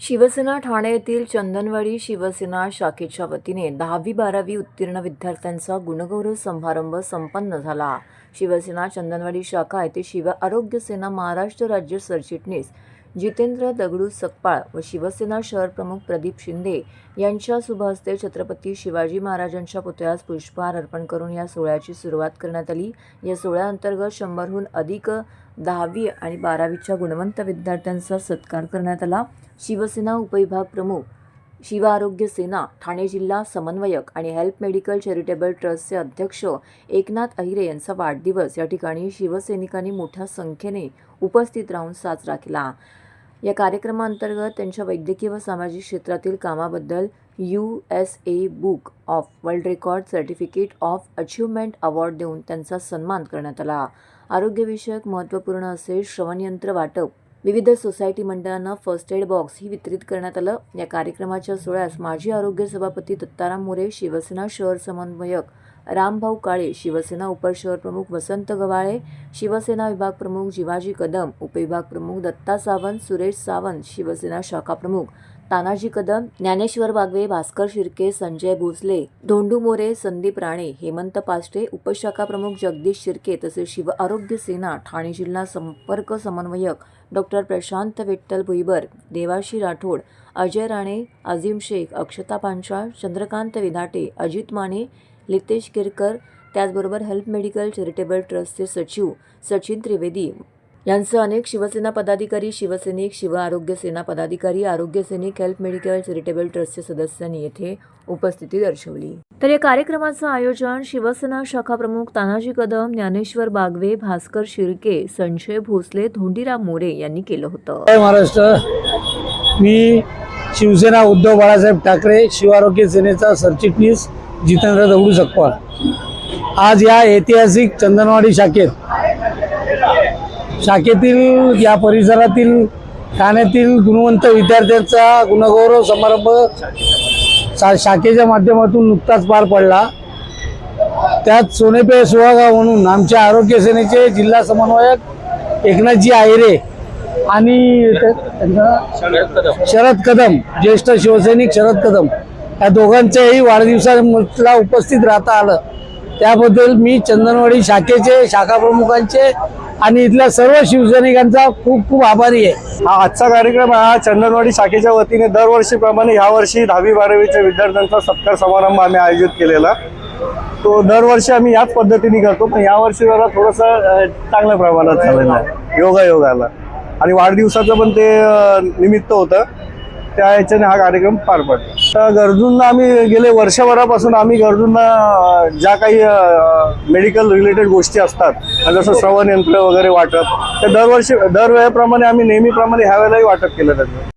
शिवसेना ठाणे येथील चंदनवाडी शिवसेना शाखेच्या वतीने 10वी-12वी उत्तीर्ण विद्यार्थ्यांचा गुणगौरव समारंभ संपन्न झाला। शिवसेना चंदनवाडी शाखा येथे शिव आरोग्य सेना महाराष्ट्र राज्य सरचिटणीस जितेंद्र दगडू सकपाळ व शिवसेना शहर प्रमुख प्रदीप शिंदे यांच्या शुभ हस्ते छत्रपती शिवाजी महाराजांच्या पुतळ्यास पुष्पहार अर्पण करून या सोहळ्याची सुरुवात करण्यात आली। या सोहळ्याअंतर्गत 100हून अधिक 10वी आणि 12वीच्या गुणवंत विद्यार्थ्यांचा सत्कार करण्यात आला। शिवसेना उपविभाग प्रमुख, शिव आरोग्य सेना ठाणे जिल्हा समन्वयक आणि हेल्प मेडिकल चॅरिटेबल ट्रस्टचे अध्यक्ष एकनाथ अहिरे यांचा वाढदिवस या ठिकाणी शिवसैनिकांनी मोठ्या संख्येने उपस्थित राहून साजरा केला। या कार्यक्रमाअंतर्गत त्यांच्या वैद्यकीय व सामाजिक क्षेत्रातील कामाबद्दल USA book of world record certificate of achievement award देऊन त्यांचा सन्मान करण्यात आला। आरोग्यविषयक महत्त्वपूर्ण असे श्रवणयंत्र वाटप, विविध सोसायटी मंडळांना फर्स्ट एड बॉक्स ही वितरित करण्यात आलं। या कार्यक्रमाच्या सोहळ्यास माजी आरोग्य सभापती दत्ताराम मोरे, शिवसेना शहर समन्वयक रामभाऊ काळे, शिवसेना उपशहर प्रमुख वसंत गवाळे, शिवसेना विभाग प्रमुख जिवाजी कदम, उपविभाग प्रमुख दत्ता सावंत, सुरेश सावंत, शिवसेना शाखा प्रमुख तानाजी कदम, ज्ञानेश्वर बागवे, भास्कर शिर्के, संजय भोसले, धोंडू मोरे, संदीप राणे, हेमंत पाष्टे, उपशाखा प्रमुख जगदीश शिर्के तसेच शिव आरोग्य सेना ठाणे जिल्हा संपर्क समन्वयक डॉक्टर प्रशांत विठ्ठल भुईबर, देवाशी राठोड, अजय राणे, अजीम शेख, अक्षता पांचाळ, चंद्रकांत विधाटे, अजित माने, लितेश किरकर, त्याचबरोबर हेल्प मेडिकल चॅरिटेबल ट्रस्टचे सचिव सचिन त्रिवेदी यांसह अनेक शिवसेना पदाधिकारी, शिवसैनिक, शिव आरोग्य सेना पदाधिकारी, आरोग्य सैनिक, हेल्प मेडिकल चॅरिटेबल ट्रस्टचे सदस्यांनी येथे उपस्थिती दर्शवली। तर या कार्यक्रमाचं आयोजन शिवसेना शाखा प्रमुख तानाजी कदम, ज्ञानेश्वर बागवे, भास्कर शिर्के, संजय भोसले, धोंडीराम मोरे यांनी केलं होतं। महाराष्ट्र, मी शिवसेना उद्धव बाळासाहेब ठाकरे शिव आरोग्य सेनेचा सरचिटणीस जितेंद्र दगडू सकपाळ आज या ऐतिहासिक चंदनवाडी शाखेतील या परिसरातील ठाण्यातील गुणवंत विद्यार्थ्यांचा गुणगौरव समारंभ शाखेच्या माध्यमातून नुकताच पार पडला। त्यात सोनेपे सुहागाव म्हणून आमच्या आरोग्य सेनेचे जिल्हा समन्वयक एकनाथजी अहिरे आणि शरद कदम, ज्येष्ठ शिवसैनिक शरद कदम या दोघांच्याही वाढदिवसाला उपस्थित राहता आलं, त्याबद्दल मी चंदनवाडी शाखेचे शाखा प्रमुखांचे आणि इथल्या सर्व शिवसैनिकांचा खूप खूप आभारी आहे। हा आजचा कार्यक्रम हा चंदनवाडी शाखेच्या वतीने दरवर्षीप्रमाणे यावर्षी 10वी-12वीच्या विद्यार्थ्यांचा सत्कार समारंभ आम्ही आयोजित केलेला। तो दरवर्षी आम्ही याच पद्धतीने करतो, पण यावर्षी जरा थोडंसं चांगल्या प्रमाणात झालेलं आहे, योगायोगाला, आणि वाढदिवसाचं पण ते निमित्त होतं, त्या ह्याच्याने हा कार्यक्रम पार पडला। तर गरजूंना आम्ही गेले वर्षभरापासून गरजूंना ज्या काही मेडिकल रिलेटेड गोष्टी असतात, जसं श्रवण यंत्र वगैरे वाटप, ते दरवेळेप्रमाणे आम्ही नेहमीप्रमाणे ह्या वेळेलाही वाटप केलं त्याचं।